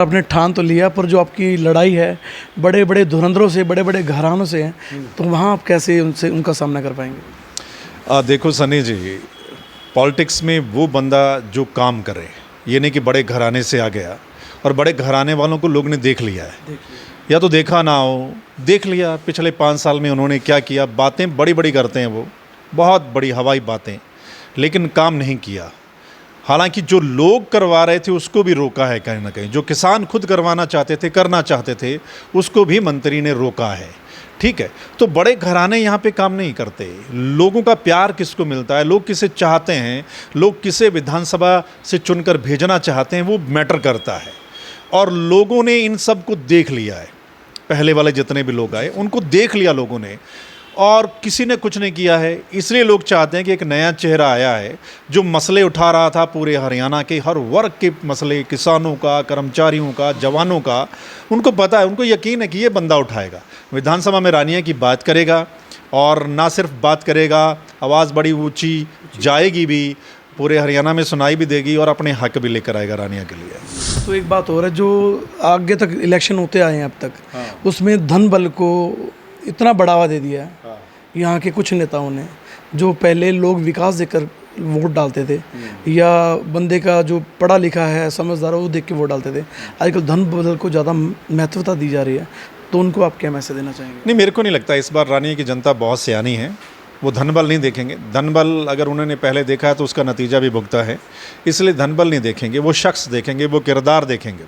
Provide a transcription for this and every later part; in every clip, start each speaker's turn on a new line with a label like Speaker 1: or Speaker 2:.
Speaker 1: आपने ठान तो लिया, पर जो आपकी लड़ाई है बड़े बड़े धुरंधरों से, बड़े बड़े घरानों से है, तो वहाँ आप कैसे उनका सामना कर पाएंगे?
Speaker 2: देखो सनी जी, पॉलिटिक्स में वो बंदा जो काम करे, ये नहीं कि बड़े घराने से आ गया, और बड़े घराने वालों को लोग ने देख लिया है, या तो देखा ना हो, देख लिया पिछले 5 साल में उन्होंने क्या किया। बातें बड़ी बड़ी करते हैं वो, बहुत बड़ी हवाई बातें, लेकिन काम नहीं किया। हालांकि जो लोग करवा रहे थे उसको भी रोका है कहीं ना कहीं, जो किसान खुद करवाना चाहते थे, करना चाहते थे, उसको भी मंत्री ने रोका है। ठीक है, तो बड़े घराने यहाँ पे काम नहीं करते। लोगों का प्यार किसको मिलता है, लोग किसे चाहते हैं, लोग किसे विधानसभा से चुनकर भेजना चाहते हैं, वो मैटर करता है। और लोगों ने इन सब को देख लिया है, पहले वाले जितने भी लोग आए उनको देख लिया लोगों ने, और किसी ने कुछ नहीं किया है। इसलिए लोग चाहते हैं कि एक नया चेहरा आया है जो मसले उठा रहा था, पूरे हरियाणा के हर वर्ग के मसले, किसानों का, कर्मचारियों का, जवानों का। उनको पता है, उनको यकीन है कि ये बंदा उठाएगा, विधानसभा में रानिया की बात करेगा, और ना सिर्फ बात करेगा, आवाज़ बड़ी ऊंची जाएगी भी, पूरे हरियाणा में सुनाई भी देगी, और अपने हक भी लेकर आएगा रानिया के लिए।
Speaker 1: तो एक बात और है, जो आगे तक इलेक्शन होते आए हैं अब तक, उसमें धन बल को इतना बढ़ावा दे दिया है यहाँ के कुछ नेताओं ने। जो पहले लोग विकास देखकर वोट डालते थे, या बंदे का जो पढ़ा लिखा है, समझदार है, वो देख के वोट डालते थे, आजकल धन बल को ज़्यादा महत्वता दी जा रही है। तो उनको आप क्या मैसेज देना चाहेंगे?
Speaker 2: नहीं, मेरे को नहीं लगता। इस बार रानिया की जनता बहुत सियानी है, वो धनबल नहीं देखेंगे। धनबल अगर उन्होंने पहले देखा है तो उसका नतीजा भी भुगता है, इसलिए धनबल नहीं देखेंगे, वो शख्स देखेंगे, वो किरदार देखेंगे।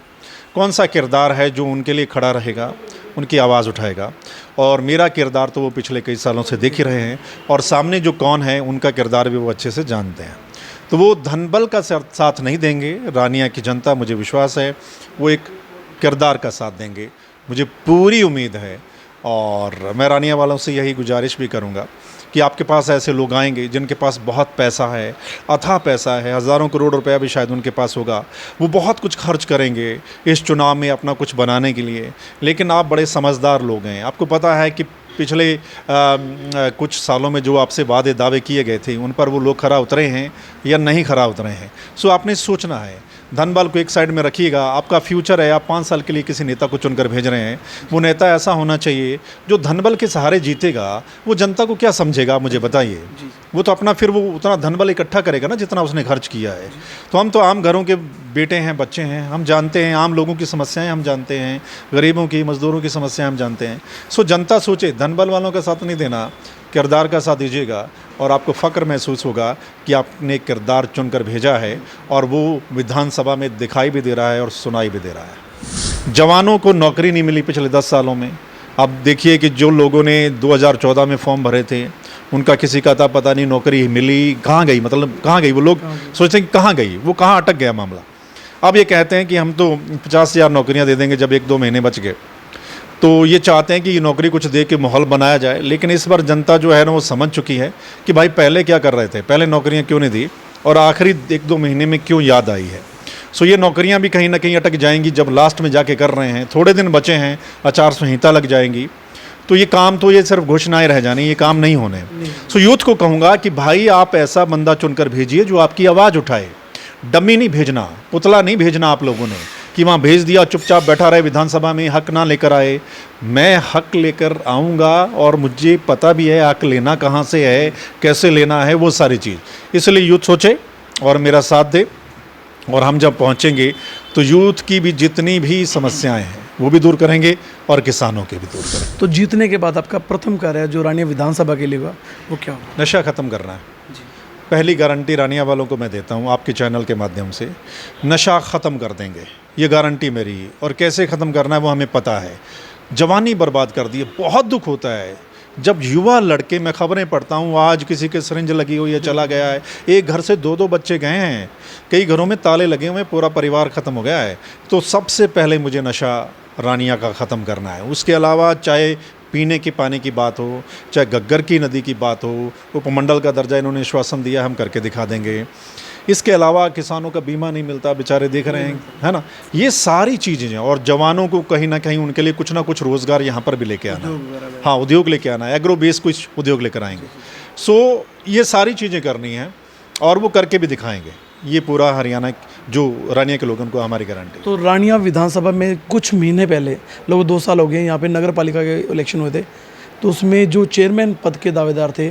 Speaker 2: कौन सा किरदार है जो उनके लिए खड़ा रहेगा, उनकी आवाज़ उठाएगा। और मेरा किरदार तो वो पिछले कई सालों से देख ही रहे हैं, और सामने जो कौन है उनका किरदार भी वो अच्छे से जानते हैं। तो वो धनबल का साथ नहीं देंगे। रानिया की जनता, मुझे विश्वास है, वो एक किरदार का साथ देंगे, मुझे पूरी उम्मीद है। और मैं रानिया वालों से यही गुजारिश भी करूँगा कि आपके पास ऐसे लोग आएंगे जिनके पास बहुत पैसा है, अथाह पैसा है, हज़ारों करोड़ रुपया भी शायद उनके पास होगा, वो बहुत कुछ खर्च करेंगे इस चुनाव में अपना कुछ बनाने के लिए। लेकिन आप बड़े समझदार लोग हैं, आपको पता है कि पिछले कुछ सालों में जो आपसे वादे दावे किए गए थे, उन पर वो लोग खरा उतरे हैं या नहीं खरा उतरे हैं। सो आपने सोचना है, धनबल को एक साइड में रखिएगा। आपका फ्यूचर है, आप 5 साल के लिए किसी नेता को चुनकर भेज रहे हैं, वो नेता ऐसा होना चाहिए जो धनबल के सहारे जीतेगा। वो जनता को क्या समझेगा, मुझे बताइए। वो तो अपना फिर वो उतना धनबल इकट्ठा करेगा ना जितना उसने खर्च किया है। तो हम तो आम घरों के बेटे हैं, बच्चे हैं, हम जानते हैं आम लोगों की समस्याएं, हम जानते हैं गरीबों की, मजदूरों की समस्याएं हम जानते हैं। सो जनता सोचे, धनबल वालों का साथ नहीं देना, किरदार का साथ दीजिएगा, और आपको फ़ख्र महसूस होगा कि आपने किरदार चुनकर भेजा है, और वो विधानसभा में दिखाई भी दे रहा है और सुनाई भी दे रहा है। जवानों को नौकरी नहीं मिली पिछले 10 सालों में। अब देखिए कि जो लोगों ने 2014 में फॉर्म भरे थे, उनका किसी का था पता नहीं, नौकरी मिली कहाँ गई, मतलब कहाँ गई। वो लोग सोचते हैं कि कहाँ गई, वो कहाँ अटक गया मामला। अब ये कहते हैं कि हम तो 50,000 नौकरियाँ दे देंगे जब 1-2 महीने बच गए। तो ये चाहते हैं कि ये नौकरी कुछ दे के माहौल बनाया जाए। लेकिन इस बार जनता जो है ना, वो समझ चुकी है कि भाई पहले क्या कर रहे थे, पहले नौकरियां क्यों नहीं दी, और आखिरी 1-2 महीने में क्यों याद आई है। सो ये नौकरियां भी कहीं ना कहीं अटक जाएंगी जब लास्ट में जाके कर रहे हैं। थोड़े दिन बचे हैं, आचार संहिता लग जाएंगी, तो ये काम तो ये सिर्फ घोषणाएं रह जानी, ये काम नहीं होने। सो यूथ को कहूँगा कि भाई आप ऐसा बंदा चुनकर भेजिए जो आपकी आवाज़ उठाए। डमी नहीं भेजना, पुतला नहीं भेजना आप लोगों ने कि वहाँ भेज दिया चुपचाप बैठा रहे विधानसभा में, हक ना लेकर आए। मैं हक लेकर आऊँगा, और मुझे पता भी है हक लेना कहाँ से है, कैसे लेना है, वो सारी चीज़। इसलिए यूथ सोचे और मेरा साथ दे, और हम जब पहुँचेंगे तो यूथ की भी जितनी भी समस्याएं हैं वो भी दूर करेंगे, और किसानों के भी दूर करेंगे।
Speaker 1: तो जीतने के बाद आपका प्रथम कार्य जो रानिया विधानसभा के लिए हुआ, वो क्या होगा?
Speaker 2: नशा ख़त्म करना है। पहली गारंटी रानिया वालों को मैं देता हूँ आपके चैनल के माध्यम से, नशा ख़त्म कर देंगे, ये गारंटी मेरी। और कैसे ख़त्म करना है वो हमें पता है। जवानी बर्बाद कर दी है, बहुत दुख होता है जब युवा लड़के, मैं खबरें पढ़ता हूँ, आज किसी के सिरिंज लगी हुई है, चला गया है, एक घर से 2-2 बच्चे गए हैं, कई घरों में ताले लगे हुए हैं, पूरा परिवार ख़त्म हो गया है। तो सबसे पहले मुझे नशा रानिया का ख़त्म करना है। उसके अलावा चाहे पीने के पानी की बात हो, चाहे घग्गर की नदी की बात हो, उपमंडल का दर्जा इन्होंने आश्वासन दिया, हम करके दिखा देंगे। इसके अलावा किसानों का बीमा नहीं मिलता, बेचारे देख रहे हैं, है ना, ये सारी चीज़ें हैं। और जवानों को कहीं ना कहीं उनके लिए कुछ ना कुछ रोज़गार यहाँ पर भी लेके आना है। हाँ, उद्योग लेके आना है, एग्रो बेस कुछ उद्योग लेकर आएंगे। सो ये सारी चीज़ें करनी हैं, और वो करके भी दिखाएंगे। ये पूरा हरियाणा जो रानिया के लोगों को हमारी गारंटी।
Speaker 1: तो रानिया विधानसभा में कुछ महीने पहले, लोग 2 साल हो गए, यहाँ पे नगर पालिका के इलेक्शन हुए थे, तो उसमें जो चेयरमैन पद के दावेदार थे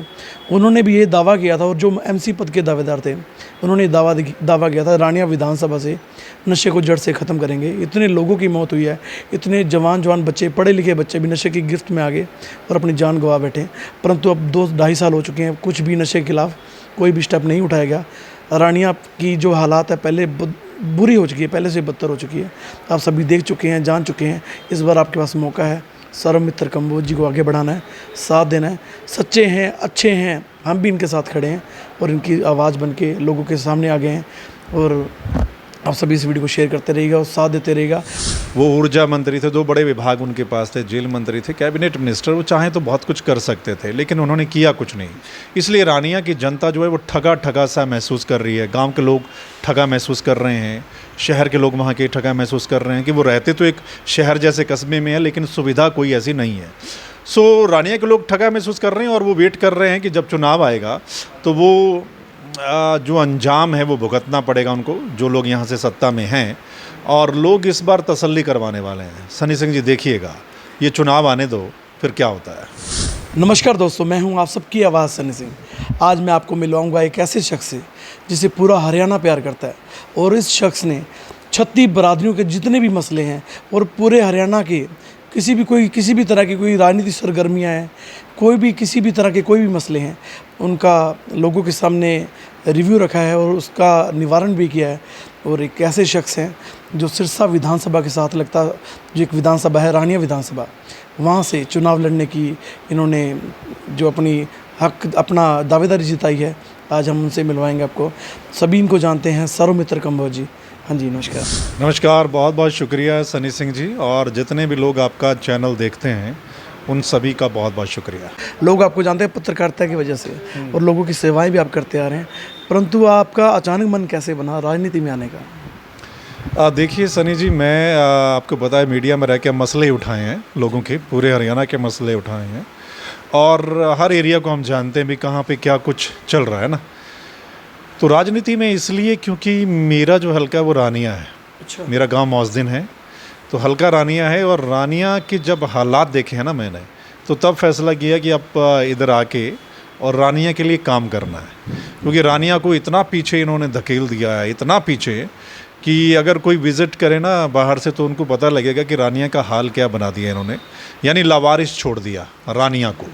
Speaker 1: उन्होंने भी ये दावा किया था, और जो एमसी पद के दावेदार थे उन्होंने दावा किया था रानिया विधानसभा से नशे को जड़ से ख़त्म करेंगे। इतने लोगों की मौत हुई है, इतने जवान बच्चे, पढ़े लिखे बच्चे भी नशे की गिरफ्त में आ गए और अपनी जान गंवा बैठे। परंतु अब 2-2.5 साल हो चुके हैं, कुछ भी नशे के खिलाफ कोई भी स्टेप नहीं उठाया गया। रानिया की जो हालात है पहले बुरी हो चुकी है, पहले से बदतर हो चुकी है। आप सभी देख चुके हैं, जान चुके हैं। इस बार आपके पास मौका है सर्वमित्र कंबोज जी को आगे बढ़ाना है, साथ देना है। सच्चे हैं, अच्छे हैं, हम भी इनके साथ खड़े हैं और इनकी आवाज़ बन के लोगों के सामने आ गए हैं। और आप सभी इस वीडियो को शेयर करते रहिएगा और साथ देते रहिएगा।
Speaker 2: वो ऊर्जा मंत्री थे, 2 बड़े विभाग उनके पास थे, जेल मंत्री थे, कैबिनेट मिनिस्टर, वो चाहें तो बहुत कुछ कर सकते थे, लेकिन उन्होंने किया कुछ नहीं। इसलिए रानिया की जनता जो है वो ठगा सा महसूस कर रही है। गांव के लोग ठगा महसूस कर रहे हैं, शहर के लोग वहाँ के ठगा महसूस कर रहे हैं कि वो रहते तो एक शहर जैसे कस्बे में है, लेकिन सुविधा कोई ऐसी नहीं है। सो रानिया के लोग ठगा महसूस कर रहे हैं और वो वेट कर रहे हैं कि जब चुनाव आएगा तो वो जो अंजाम है वो भुगतना पड़ेगा उनको, जो लोग यहाँ से सत्ता में हैं। और लोग इस बार तसल्ली करवाने वाले हैं। सनी सिंह जी देखिएगा, ये चुनाव आने दो, फिर क्या होता है।
Speaker 1: नमस्कार दोस्तों, मैं हूं आप सबकी आवाज़ सनी सिंह। आज मैं आपको मिलवाऊंगा एक ऐसे शख्स से जिसे पूरा हरियाणा प्यार करता है, और इस शख्स ने 36 बरादरियों के जितने भी मसले हैं और पूरे हरियाणा के किसी भी तरह की कोई राजनीतिक सरगर्मियाँ हैं, किसी भी तरह के कोई भी मसले हैं, उनका लोगों के सामने रिव्यू रखा है और उसका निवारण भी किया है। और एक ऐसे शख्स हैं जो सिरसा विधानसभा के साथ लगता, जो एक विधानसभा है रानिया विधानसभा, वहाँ से चुनाव लड़ने की इन्होंने जो अपना दावेदारी जिताई है। आज हम उनसे मिलवाएंगे आपको। सभी इनको जानते हैं, सर्वमित्र कंबोज जी। हाँ जी, नमस्कार।
Speaker 2: नमस्कार, बहुत बहुत शुक्रिया सनी सिंह जी, और जितने भी लोग आपका चैनल देखते हैं उन सभी का बहुत बहुत शुक्रिया।
Speaker 1: लोग आपको जानते हैं पत्रकारिता की वजह से, और लोगों की सेवाएं भी आप करते आ रहे हैं, परंतु आपका अचानक मन कैसे बना राजनीति में आने का?
Speaker 2: देखिए सनी जी, मैं आपको पता है मीडिया में रह के मसले उठाए हैं लोगों के, पूरे हरियाणा के मसले उठाए हैं, और हर एरिया को हम जानते हैं भी कहाँ पे क्या कुछ चल रहा है ना। तो राजनीति में इसलिए क्योंकि मेरा जो हल्का है वो रानिया है।
Speaker 1: अच्छा।
Speaker 2: मेरा गांव मौजदिन है, तो हल्का रानिया है। और रानिया के जब हालात देखे हैं ना मैंने, तो तब फैसला किया कि अब इधर आके और रानिया के लिए काम करना है। क्योंकि रानिया को इतना पीछे इन्होंने धकेल दिया है, इतना पीछे कि अगर कोई विज़िट करे ना बाहर से तो उनको पता लगेगा कि रानिया का हाल क्या बना दिया इन्होंने। यानी लावारिस छोड़ दिया रानिया को।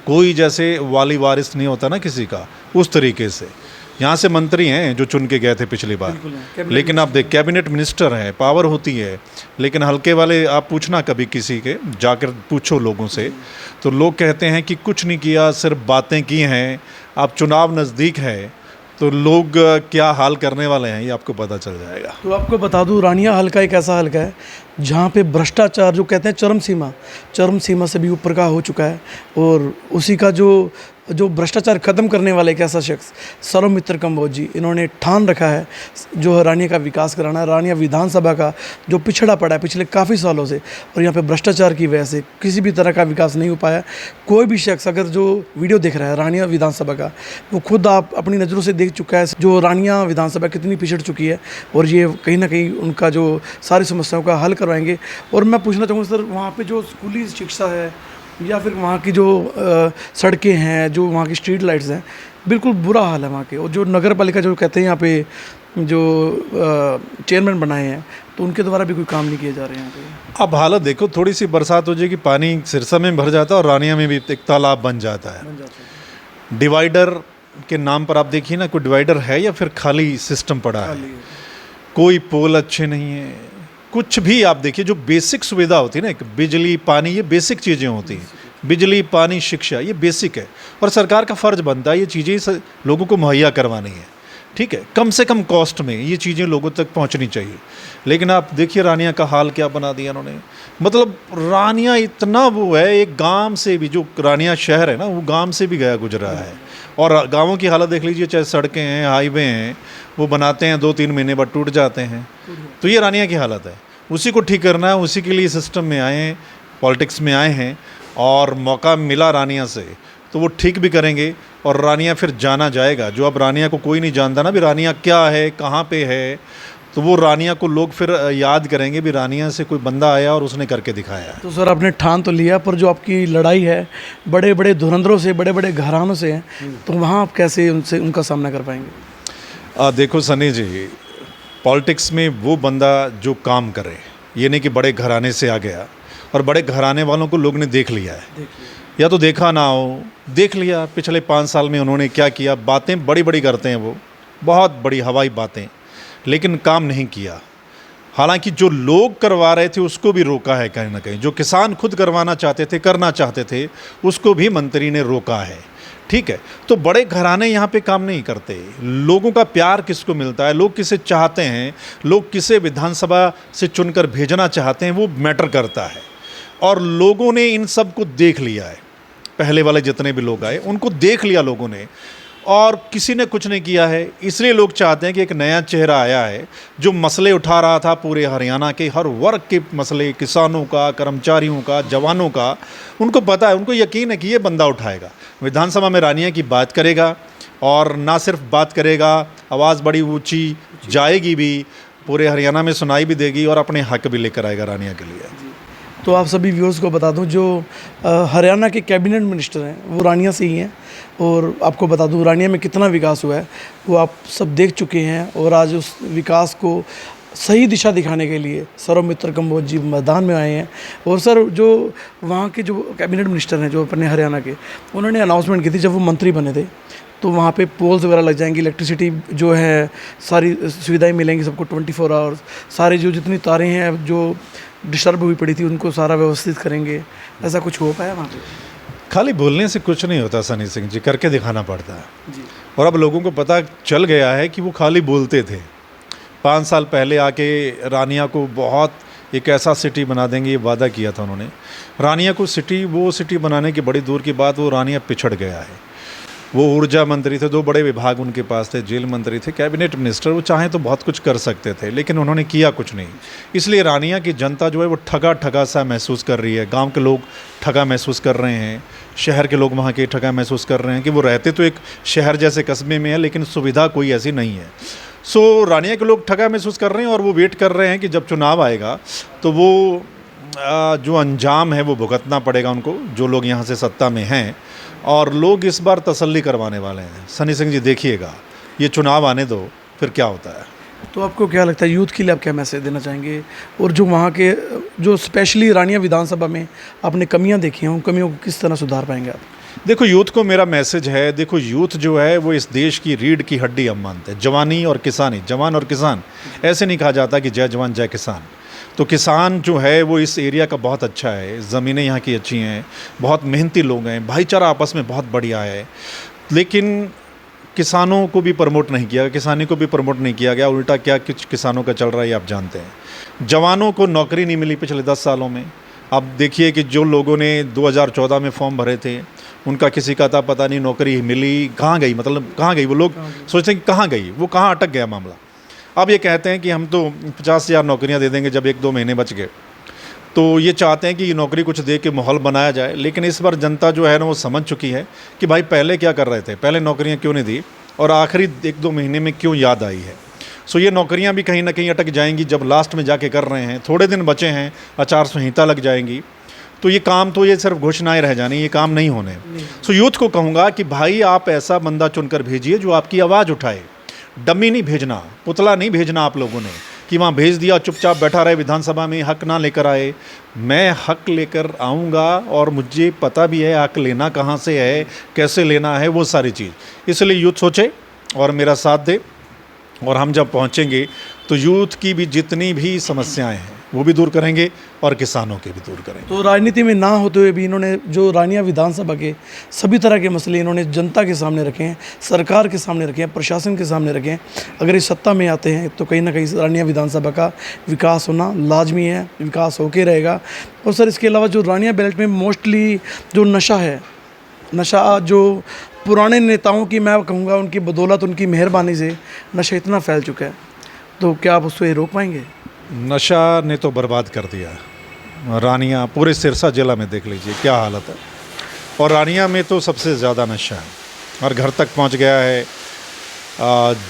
Speaker 2: कोई जैसे वाली वारिस नहीं होता ना किसी का, उस तरीके से। यहाँ से मंत्री हैं जो चुन के गए थे पिछली बार, लेकिन आप देख कैबिनेट मिनिस्टर हैं, पावर होती है, लेकिन हल्के वाले आप पूछना कभी किसी के, जाकर पूछो लोगों से, तो लोग कहते हैं कि कुछ नहीं किया, सिर्फ बातें की हैं। अब चुनाव नज़दीक है तो लोग क्या हाल करने वाले हैं ये आपको पता चल जाएगा।
Speaker 1: तो आपको बता दूं, रानिया हल्का एक ऐसा हल्का है जहाँ पे भ्रष्टाचार जो कहते हैं चरम सीमा से भी ऊपर का हो चुका है, और उसी का जो भ्रष्टाचार ख़त्म करने वाले एक ऐसा शख्स सर्वमित्र कंबोज जी, इन्होंने ठान रखा है जो रानिया का विकास कराना है। रानिया विधानसभा का जो पिछड़ा पड़ा है पिछले काफ़ी सालों से, और यहाँ पे भ्रष्टाचार की वजह से किसी भी तरह का विकास नहीं हो पाया। कोई भी शख्स अगर जो वीडियो देख रहा है रानिया विधानसभा का, वो खुद आप अपनी नज़रों से देख चुका है जो रानिया विधानसभा कितनी पिछड़ चुकी है, और ये कहीं ना कहीं उनका जो सारी समस्याओं का हल करवाएंगे। और मैं पूछना चाहूँगा सर, वहाँ पे जो स्कूली शिक्षा है या फिर वहाँ की जो सड़कें हैं, जो वहाँ की स्ट्रीट लाइट्स हैं, बिल्कुल बुरा हाल है वहाँ के। और जो नगर पालिका जो कहते हैं यहाँ पे जो चेयरमैन बनाए हैं, तो उनके द्वारा भी कोई काम नहीं किए जा रहे हैं यहाँ पे।
Speaker 2: अब हालत देखो, थोड़ी सी बरसात हो जाएगी, पानी सिरसा में भर जाता है और रानिया में भी एक तालाब बन जाता है। डिवाइडर के नाम पर आप देखिए ना, कोई डिवाइडर है या फिर खाली सिस्टम पड़ा है? कोई पोल अच्छे नहीं है, कुछ भी आप देखिए। जो बेसिक सुविधा होती है ना, एक बिजली पानी, ये बेसिक चीज़ें होती हैं। बिजली पानी शिक्षा ये बेसिक है, और सरकार का फ़र्ज़ बनता है ये चीज़ें लोगों को मुहैया करवानी है। ठीक है, कम से कम कॉस्ट में ये चीज़ें लोगों तक पहुंचनी चाहिए। लेकिन आप देखिए रानिया का हाल क्या बना दिया इन्होंने। मतलब रानिया इतना वो है, एक गांव से भी, जो रानिया शहर है ना, वो गांव से भी गया गुजरा है। और गाँवों की हालत देख लीजिए, चाहे सड़कें हैं, हाईवे हैं, वो बनाते हैं 2-3 महीने बाद टूट जाते हैं। तो ये रानिया की हालत है, उसी को ठीक करना है। उसी के लिए सिस्टम में आए हैं, पॉलिटिक्स में आए हैं, और मौका मिला रानिया से तो वो ठीक भी करेंगे और रानिया फिर जाना जाएगा। जो अब रानिया को कोई नहीं जानता ना भी रानिया क्या है, कहाँ पे है, तो वो रानिया को लोग फिर याद करेंगे भी रानिया से कोई बंदा आया और उसने करके दिखाया।
Speaker 1: तो सर आपने ठान तो लिया, पर जो आपकी लड़ाई है बड़े बड़े धुरंधरों से, बड़े बड़े घरानों से है, तो वहाँ आप कैसे उनका सामना कर पाएंगे?
Speaker 2: देखो सनी जी, पॉलिटिक्स में वो बंदा जो काम करे, ये नहीं कि बड़े घराने से आ गया, और बड़े घराने वालों को लोग ने देख लिया है, या तो देखा ना हो, देख लिया पिछले 5 साल में उन्होंने क्या किया। बातें बड़ी बड़ी करते हैं वो, बहुत बड़ी हवाई बातें, लेकिन काम नहीं किया। हालांकि जो लोग करवा रहे थे उसको भी रोका है कहीं ना कहीं, जो किसान खुद करवाना चाहते थे, करना चाहते थे, उसको भी मंत्री ने रोका है। ठीक है, तो बड़े घराने यहाँ पे काम नहीं करते। लोगों का प्यार किसको मिलता है, लोग किसे चाहते हैं, लोग किसे विधानसभा से चुनकर भेजना चाहते हैं, वो मैटर करता है। और लोगों ने इन सब को देख लिया है, पहले वाले जितने भी लोग आए उनको देख लिया लोगों ने, और किसी ने कुछ नहीं किया है। इसलिए लोग चाहते हैं कि एक नया चेहरा आया है जो मसले उठा रहा था, पूरे हरियाणा के हर वर्ग के मसले, किसानों का, कर्मचारियों का, जवानों का। उनको पता है, उनको यकीन है कि ये बंदा उठाएगा, विधानसभा में रानिया की बात करेगा, और ना सिर्फ बात करेगा, आवाज़ बड़ी ऊंची जाएगी भी, पूरे हरियाणा में सुनाई भी देगी, और अपने हक भी लेकर आएगा रानिया के लिए।
Speaker 1: तो आप सभी व्यूअर्स को बता दूं, जो हरियाणा के कैबिनेट मिनिस्टर हैं वो रानिया से ही हैं, और आपको बता दूं रानिया में कितना विकास हुआ है वो आप सब देख चुके हैं। और आज उस विकास को सही दिशा दिखाने के लिए सौरभ कंबोज जी मैदान में आए हैं। और सर, जो वहाँ के जो कैबिनेट मिनिस्टर हैं जो अपने हरियाणा के, उन्होंने अनाउंसमेंट की थी जब वो मंत्री बने थे, तो वहाँ पे पोल्स वगैरह लग जाएंगी, इलेक्ट्रिसिटी जो है सारी सुविधाएं मिलेंगी सबको 24 आवर्स, सारे जो जितनी तारें हैं जो डिस्टर्ब हुई पड़ी थी उनको सारा व्यवस्थित करेंगे। ऐसा कुछ हो पाया वहाँ पे?
Speaker 2: खाली बोलने से कुछ नहीं होता सनी सिंह जी, करके दिखाना पड़ता है
Speaker 1: जी।
Speaker 2: और अब लोगों को पता चल गया है कि वो खाली बोलते थे। 5 साल पहले आके रानिया को बहुत एक ऐसा सिटी बना देंगे ये वादा किया था उन्होंने। रानिया को सिटी, वो सिटी बनाने की बड़ी दूर की बात, वो रानिया पिछड़ गया है। वो ऊर्जा मंत्री थे, 2 बड़े विभाग उनके पास थे, जेल मंत्री थे, कैबिनेट मिनिस्टर, वो चाहें तो बहुत कुछ कर सकते थे, लेकिन उन्होंने किया कुछ नहीं। इसलिए रानिया की जनता जो है वो ठगा ठगा सा महसूस कर रही है। गांव के लोग ठगा महसूस कर रहे हैं, शहर के लोग वहाँ के ठगा महसूस कर रहे हैं कि वो रहते तो एक शहर जैसे कस्बे में है, लेकिन सुविधा कोई ऐसी नहीं है। सो रानिया के लोग ठगा महसूस कर रहे हैं, और वो वेट कर रहे हैं कि जब चुनाव आएगा तो वो जो अंजाम है वो भुगतना पड़ेगा उनको, जो लोग यहाँ से सत्ता में हैं। और लोग इस बार तसल्ली करवाने वाले हैं। सनी सिंह जी देखिएगा, ये चुनाव आने दो, फिर क्या होता है।
Speaker 1: तो आपको क्या लगता है, यूथ के लिए आप क्या मैसेज देना चाहेंगे? और जो वहाँ के जो स्पेशली रानिया विधानसभा में आपने कमियाँ देखी हैं, उन कमियों को किस तरह सुधार पाएंगे आप?
Speaker 2: देखो, यूथ को मेरा मैसेज है, देखो यूथ जो है वो इस देश की रीढ़ की हड्डी हम मानते हैं। जवानी और किसानी, जवान और किसान, ऐसे नहीं कहा जाता कि जय जवान जय किसान। तो किसान जो है वो इस एरिया का बहुत अच्छा है, ज़मीनें यहाँ की अच्छी हैं, बहुत मेहनती लोग हैं, भाईचारा आपस में बहुत बढ़िया है। लेकिन किसानों को भी प्रमोट नहीं किया, किसानी को भी प्रमोट नहीं किया गया। उल्टा क्या कुछ किसानों का चल रहा है ये आप जानते हैं। जवानों को नौकरी नहीं मिली पिछले 10 सालों में। आप देखिए कि जो लोगों ने 2014 में फॉर्म भरे थे, उनका किसी का था पता नहीं, नौकरी मिली कहाँ गई, मतलब कहाँ गई। वो लोग सोचते हैं कि कहाँ गई, वो कहाँ अटक गया मामला। अब ये कहते हैं कि हम तो 50,000 नौकरियां दे देंगे जब 1-2 महीने बच गए। तो ये चाहते हैं कि ये नौकरी कुछ दे के माहौल बनाया जाए। लेकिन इस बार जनता जो है ना वो समझ चुकी है कि भाई पहले क्या कर रहे थे, पहले नौकरियां क्यों नहीं दी, और आखिरी 1-2 महीने में क्यों याद आई है। सो ये नौकरियां भी कहीं ना कहीं अटक जाएंगी जब लास्ट में जाके कर रहे हैं। थोड़े दिन बचे हैं, आचार संहिता लग जाएंगी, तो ये काम तो ये सिर्फ घोषणाएं रह जानी, ये काम नहीं होने। सो यूथ को कहूँगा कि भाई आप ऐसा बंदा चुनकर भेजिए जो आपकी आवाज़ उठाए। डमी नहीं भेजना, पुतला नहीं भेजना आप लोगों ने कि वहाँ भेज दिया चुपचाप बैठा रहे विधानसभा में, हक ना लेकर आए। मैं हक लेकर आऊँगा, और मुझे पता भी है हक लेना कहाँ से है, कैसे लेना है, वो सारी चीज़। इसलिए यूथ सोचे और मेरा साथ दे, और हम जब पहुँचेंगे तो यूथ की भी जितनी भी समस्याएं हैं वो भी दूर करेंगे, और किसानों के भी दूर करेंगे।
Speaker 1: तो राजनीति में ना होते हुए भी इन्होंने जो रानिया विधानसभा के सभी तरह के मसले इन्होंने जनता के सामने रखे हैं, सरकार के सामने रखे हैं, प्रशासन के सामने रखे हैं। अगर इस सत्ता में आते हैं तो कहीं ना कहीं रानिया विधानसभा का विकास होना लाजमी है, विकास होके रहेगा। और सर, इसके अलावा जो रानिया बेल्ट में मोस्टली जो नशा है, नशा जो पुराने नेताओं की, मैं कहूँगा उनकी बदौलत, उनकी मेहरबानी से नशा इतना फैल चुका है, तो क्या आप उसको रोक पाएंगे?
Speaker 2: नशा ने तो बर्बाद कर दिया रानिया, पूरे सिरसा जिला में देख लीजिए क्या हालत है। और रानिया में तो सबसे ज़्यादा नशा है, हर घर तक पहुंच गया है।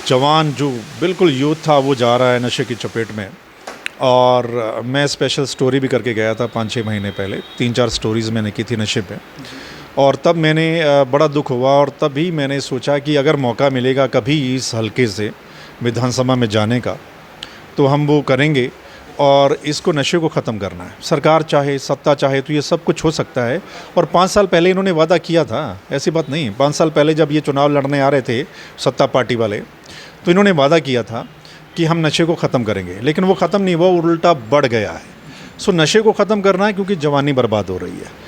Speaker 2: जवान जो बिल्कुल यूथ था वो जा रहा है नशे की चपेट में। और मैं स्पेशल स्टोरी भी करके गया था 5-6 महीने पहले, 3-4 स्टोरीज़ मैंने की थी नशे पे। और तब मैंने बड़ा दुख हुआ और तभी मैंने सोचा कि अगर मौका मिलेगा कभी इस हलके से विधानसभा में जाने का तो हम वो करेंगे और इसको नशे को ख़त्म करना है। सरकार चाहे, सत्ता चाहे तो ये सब कुछ हो सकता है। और 5 साल पहले इन्होंने वादा किया था, ऐसी बात नहीं। 5 साल पहले जब ये चुनाव लड़ने आ रहे थे सत्ता पार्टी वाले, तो इन्होंने वादा किया था कि हम नशे को ख़त्म करेंगे, लेकिन वो ख़त्म नहीं हुआ, उल्टा बढ़ गया है। सो नशे को ख़त्म करना है क्योंकि जवानी बर्बाद हो रही है।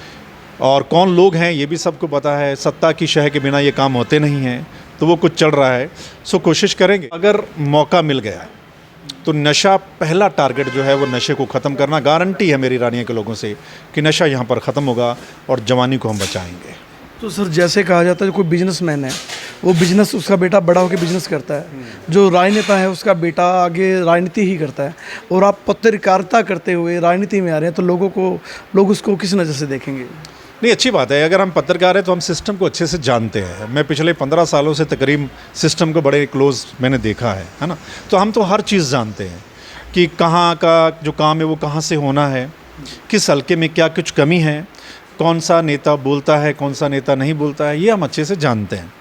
Speaker 2: और कौन लोग हैं ये भी सबको पता है। सत्ता की शह के बिना ये काम होते नहीं हैं, तो वो कुछ चल रहा है। सो कोशिश करेंगे, अगर मौका मिल गया तो नशा पहला टारगेट जो है वो नशे को ख़त्म करना। गारंटी है मेरी रानिया के लोगों से कि नशा यहाँ पर ख़त्म होगा और जवानी को हम बचाएंगे।
Speaker 1: तो सर जैसे कहा जाता है कोई बिजनेसमैन है, वो बिजनेस, उसका बेटा बड़ा होकर बिजनेस करता है, जो राजनेता है उसका बेटा आगे राजनीति ही करता है, और आप पत्रकारिता करते हुए राजनीति में आ रहे हैं, तो लोग उसको किस नज़र से देखेंगे?
Speaker 2: नहीं, अच्छी बात है। अगर हम पत्रकार हैं तो हम सिस्टम को अच्छे से जानते हैं। मैं पिछले 15 सालों से तकरीबन सिस्टम को बड़े क्लोज मैंने देखा है ना। तो हम तो हर चीज़ जानते हैं कि कहाँ का जो काम है वो कहाँ से होना है, किस हल्के में क्या कुछ कमी है, कौन सा नेता बोलता है, कौन सा नेता नहीं बोलता है, ये हम अच्छे से जानते हैं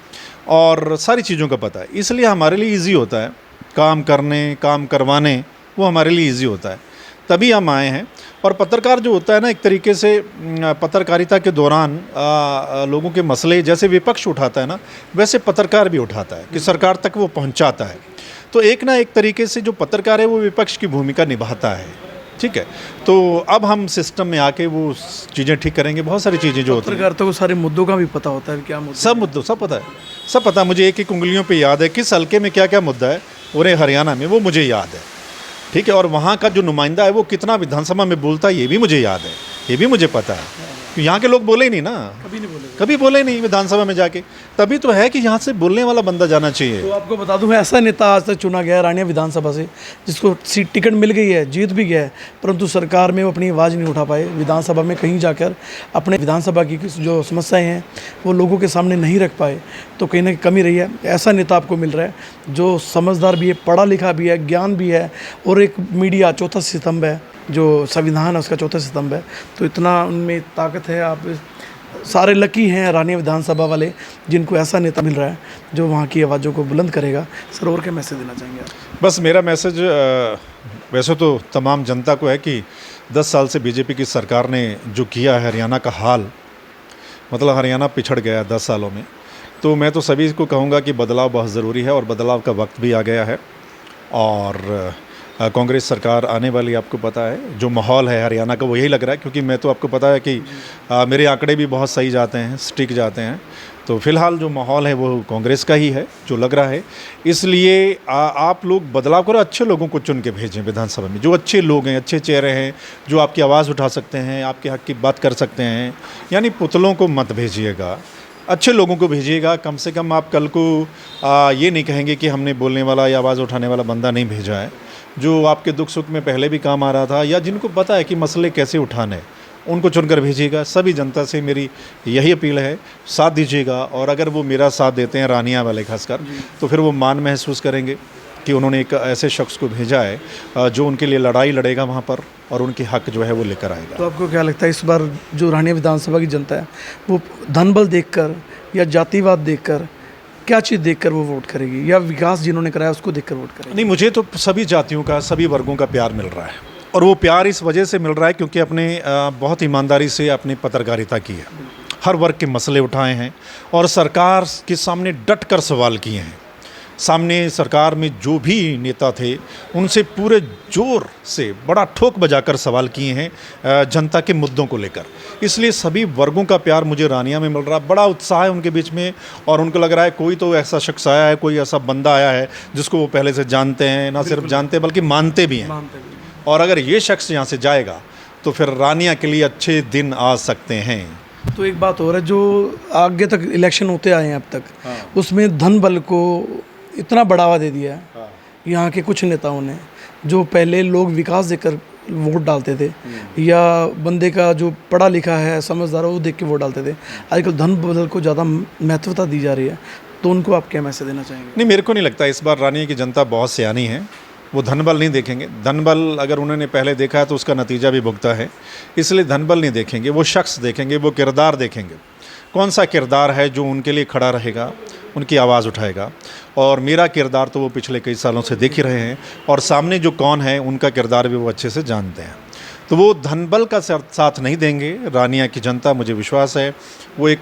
Speaker 2: और सारी चीज़ों का पता है। इसलिए हमारे लिए ईजी होता है काम करने, काम करवाने, वो हमारे लिए ईजी होता है, तभी हम आए हैं। और पत्रकार जो होता है ना, एक तरीके से पत्रकारिता के दौरान लोगों के मसले जैसे विपक्ष उठाता है ना, वैसे पत्रकार भी उठाता है कि सरकार तक वो पहुंचाता है। तो एक ना एक तरीके से जो पत्रकार है वो विपक्ष की भूमिका निभाता है। ठीक है, तो अब हम सिस्टम में आके वो चीज़ें ठीक करेंगे। बहुत सारी चीज़ें जो होती हैं,
Speaker 1: पत्रकारिता को सारे मुद्दों का भी पता होता है, क्या मुद्दे,
Speaker 2: सब मुद्दों सब पता है, सब पता। मुझे एक एक उंगलियों पे याद है किस हल्के में क्या क्या मुद्दा है। पूरे हरियाणा में वो मुझे याद है। ठीक है, और वहाँ का जो नुमाइंदा है वो कितना विधानसभा में बोलता है ये भी मुझे याद है, ये भी मुझे पता है। यहाँ के लोग बोले ही नहीं ना, कभी बोले नहीं विधानसभा में जाके। तभी तो है कि यहाँ से बोलने वाला बंदा जाना चाहिए।
Speaker 1: तो आपको बता दूं, ऐसा नेता आज तक चुना गया है रानिया विधानसभा से जिसको सीट टिकट मिल गई है, जीत भी गया है, परंतु सरकार में वो अपनी आवाज़ नहीं उठा पाए। विधानसभा में कहीं जाकर अपने विधानसभा की जो समस्याएं हैं वो लोगों के सामने नहीं रख पाए, तो कहीं ना कमी रही है। ऐसा नेता आपको मिल रहा है जो समझदार भी है, पढ़ा लिखा भी है, ज्ञान भी है, और एक मीडिया चौथा स्तंभ है, जो संविधान है उसका चौथा स्तंभ है। तो इतना उनमें ताकत है। आप सारे लकी हैं रानिया विधानसभा वाले जिनको ऐसा नेता मिल रहा है जो वहाँ की आवाज़ों को बुलंद करेगा। सर और क्या मैसेज देना चाहेंगे आप?
Speaker 2: बस मेरा मैसेज वैसे तो तमाम जनता को है कि 10 साल से बीजेपी की सरकार ने जो किया है, हरियाणा का हाल, मतलब हरियाणा पिछड़ गया 10 सालों में। तो मैं तो सभी को कहूँगा कि बदलाव बहुत ज़रूरी है और बदलाव का वक्त भी आ गया है। और कांग्रेस सरकार आने वाली, आपको पता है जो माहौल है हरियाणा का वो यही लग रहा है, क्योंकि मैं तो आपको पता है कि मेरे आंकड़े भी बहुत सही जाते हैं, स्टिक जाते हैं। तो फिलहाल जो माहौल है वो कांग्रेस का ही है जो लग रहा है। इसलिए आप लोग बदलाव करो, अच्छे लोगों को चुन के भेजें विधानसभा में, जो अच्छे लोग हैं, अच्छे चेहरे हैं, जो आपकी आवाज़ उठा सकते हैं, आपके हक की बात कर सकते हैं। यानी पुतलों को मत भेजिएगा, अच्छे लोगों को भेजिएगा। कम से कम आप कल को ये नहीं कहेंगे कि हमने बोलने वाला या आवाज़ उठाने वाला बंदा नहीं भेजा है, जो आपके दुख सुख में पहले भी काम आ रहा था, या जिनको पता है कि मसले कैसे उठाने, उनको चुनकर भेजिएगा। सभी जनता से मेरी यही अपील है, साथ दीजिएगा। और अगर वो मेरा साथ देते हैं, रानिया वाले खासकर, तो फिर वो मान महसूस करेंगे कि उन्होंने एक ऐसे शख्स को भेजा है जो उनके लिए लड़ाई लड़ेगा वहाँ पर और उनके हक जो है वो लेकर आएगा।
Speaker 1: तो आपको क्या लगता है इस बार जो रानिया विधानसभा की जनता है वो धन बल देखकर या जातिवाद देखकर, क्या चीज़ देखकर वो वोट करेगी, या विकास जिन्होंने कराया उसको देखकर वोट करेगी?
Speaker 2: नहीं, मुझे तो सभी जातियों का, सभी वर्गों का प्यार मिल रहा है। और वो प्यार इस वजह से मिल रहा है क्योंकि अपने बहुत ईमानदारी से अपनी पत्रकारिता की है, हर वर्ग के मसले उठाए हैं और सरकार के सामने डट कर सवाल किए हैं। सामने सरकार में जो भी नेता थे उनसे पूरे जोर से बड़ा ठोक बजाकर सवाल किए हैं जनता के मुद्दों को लेकर। इसलिए सभी वर्गों का प्यार मुझे रानिया में मिल रहा है, बड़ा उत्साह है उनके बीच में। और उनको लग रहा है कोई तो ऐसा शख्स आया है, कोई ऐसा बंदा आया है जिसको वो पहले से जानते हैं, ना सिर्फ जानते हैं बल्कि मानते भी हैं। और अगर ये शख्स यहाँ से जाएगा तो फिर रानिया के लिए अच्छे दिन आ सकते हैं।
Speaker 1: तो एक बात और है, जो आगे तक इलेक्शन होते आए हैं अब तक, उसमें धन बल को इतना बढ़ावा दे दिया है यहाँ के कुछ नेताओं ने, जो पहले लोग विकास देकर वोट डालते थे, या बंदे का जो पढ़ा लिखा है समझदार है वो देख के वोट डालते थे। आजकल धन बल को ज़्यादा महत्वता दी जा रही है, तो उनको आप क्या मैसेज देना चाहेंगे?
Speaker 2: नहीं, मेरे को नहीं लगता। इस बार रानिया की जनता बहुत सियानी है, वो धन बल नहीं देखेंगे। धन बल अगर उन्होंने पहले देखा है तो उसका नतीजा भी भुगता है, इसलिए धन बल नहीं देखेंगे, वो शख्स देखेंगे, वो किरदार देखेंगे। कौन सा किरदार है जो उनके लिए खड़ा रहेगा, उनकी आवाज़ उठाएगा। और मेरा किरदार तो वो पिछले कई सालों से देख ही रहे हैं, और सामने जो कौन है उनका किरदार भी वो अच्छे से जानते हैं। तो वो धन बल का साथ नहीं देंगे। रानिया की जनता, मुझे विश्वास है, वो एक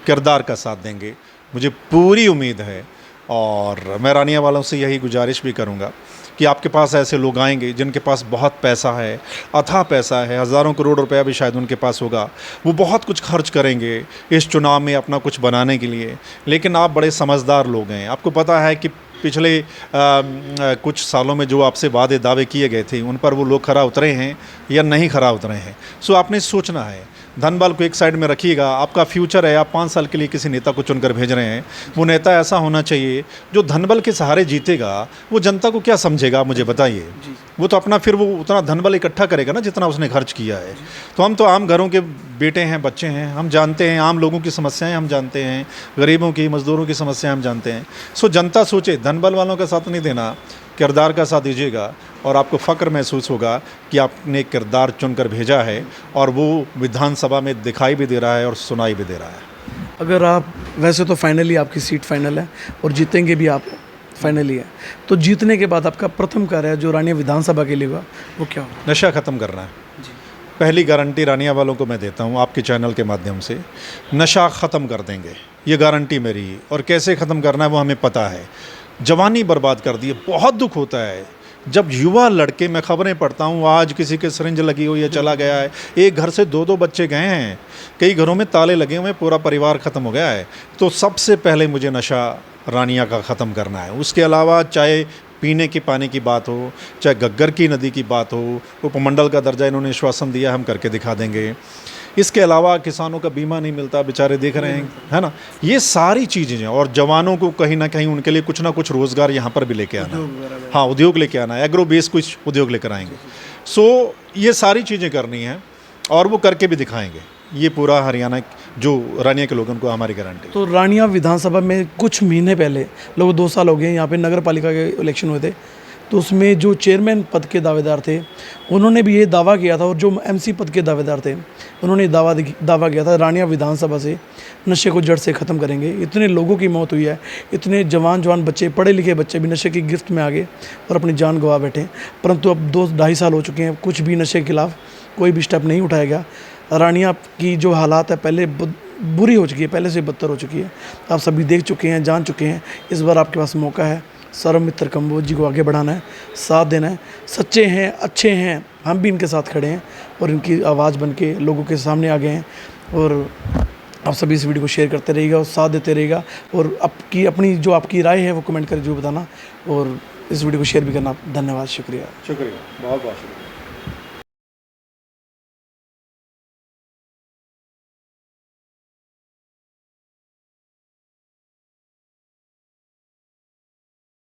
Speaker 2: किरदार का साथ देंगे, मुझे पूरी उम्मीद है। और मैं रानिया वालों से यही गुजारिश भी करूँगा कि आपके पास ऐसे लोग आएंगे जिनके पास बहुत पैसा है, अथाह पैसा है, हज़ारों करोड़ रुपया भी शायद उनके पास होगा, वो बहुत कुछ खर्च करेंगे इस चुनाव में अपना कुछ बनाने के लिए। लेकिन आप बड़े समझदार लोग हैं, आपको पता है कि पिछले कुछ सालों में जो आपसे वादे दावे किए गए थे उन पर वो लोग खरा उतरे हैं या नहीं खरा उतरे हैं। सो आपने सोचना है, धन बल को एक साइड में रखिएगा। आपका फ्यूचर है, आप 5 साल के लिए किसी नेता को चुनकर भेज रहे हैं, वो नेता ऐसा होना चाहिए जो धन बल के सहारे जीतेगा। वो जनता को क्या समझेगा, मुझे बताइए। वो तो अपना फिर वो उतना धन बल इकट्ठा करेगा ना जितना उसने खर्च किया है। तो हम तो आम घरों के बेटे हैं, बच्चे हैं, हम जानते हैं आम लोगों की समस्याएं, हम जानते हैं गरीबों की, मजदूरों की समस्याएं हम जानते हैं। सो जनता सोचे, धन बल वालों का साथ नहीं देना, किरदार का साथ दीजिएगा, और आपको फ़ख्र महसूस होगा कि आपने किरदार चुनकर भेजा है और वो विधानसभा में दिखाई भी दे रहा है और सुनाई भी दे रहा है।
Speaker 1: अगर आप, वैसे तो फाइनली आपकी सीट फाइनल है और जीतेंगे भी आप, फाइनली है, तो जीतने के बाद आपका प्रथम कार्य जो रानिया विधानसभा के लिए हुआ वो क्या होगा?
Speaker 2: नशा ख़त्म करना है। पहली गारंटी रानिया वालों को मैं देता हूँ आपके चैनल के माध्यम से, नशा ख़त्म कर देंगे, ये गारंटी मेरी। और कैसे ख़त्म करना है वो हमें पता है। जवानी बर्बाद कर दी है, बहुत दुख होता है जब युवा लड़के, मैं खबरें पढ़ता हूँ, आज किसी के सिरिंज लगी हुई है, चला गया है, एक घर से 2-2 बच्चे गए हैं, कई घरों में ताले लगे हुए हैं, पूरा परिवार ख़त्म हो गया है। तो सबसे पहले मुझे नशा रानिया का ख़त्म करना है। उसके अलावा चाहे पीने की पानी की बात हो, चाहे गग्गर की नदी की बात हो, उपमंडल का दर्जा इन्होंने आश्वासन दिया, हम करके दिखा देंगे। इसके अलावा किसानों का बीमा नहीं मिलता, बेचारे देख रहे हैं, है ना, ये सारी चीज़ें हैं। और जवानों को कहीं ना कहीं उनके लिए कुछ ना कुछ रोज़गार यहाँ पर भी लेके आना, हाँ, उद्योग लेके आना है, एग्रो बेस कुछ उद्योग लेकर आएंगे। सो ये सारी चीज़ें करनी हैं और वो करके भी दिखाएंगे। ये पूरा हरियाणा जो रानिया के लोगों को हमारी गारंटी।
Speaker 1: तो रानिया विधानसभा में कुछ महीने पहले, लगभग 2 साल हो गए, यहाँ पे नगर पालिका के इलेक्शन हुए थे, तो उसमें जो चेयरमैन पद के दावेदार थे उन्होंने भी ये दावा किया था, और जो एमसी पद के दावेदार थे उन्होंने दावा किया था रानिया विधानसभा से नशे को जड़ से ख़त्म करेंगे। इतने लोगों की मौत हुई है, इतने जवान बच्चे, पढ़े लिखे बच्चे भी नशे की गिरफ्त में आ गए और अपनी जान गंवा बैठे। परंतु अब 2-2.5 साल हो चुके हैं, कुछ भी नशे के खिलाफ कोई भी स्टेप नहीं उठाया गया। रानिया की जो हालात है पहले बुरी हो चुकी है, पहले से बदतर हो चुकी है, आप सभी देख चुके हैं, जान चुके हैं। इस बार आपके पास मौका है सर्वमित्र कंबोज जी को आगे बढ़ाना है, साथ देना है। सच्चे हैं, अच्छे हैं, हम भी इनके साथ खड़े हैं और इनकी आवाज़ बन के लोगों के सामने आ गए हैं। और आप सभी इस वीडियो को शेयर करते रहिएगा और साथ देते रहिएगा, और अपनी जो आपकी राय है वो कमेंट कर जरूर बताना, और इस वीडियो को शेयर भी करना। धन्यवाद, शुक्रिया।
Speaker 2: बहुत बहुत शुक्रिया।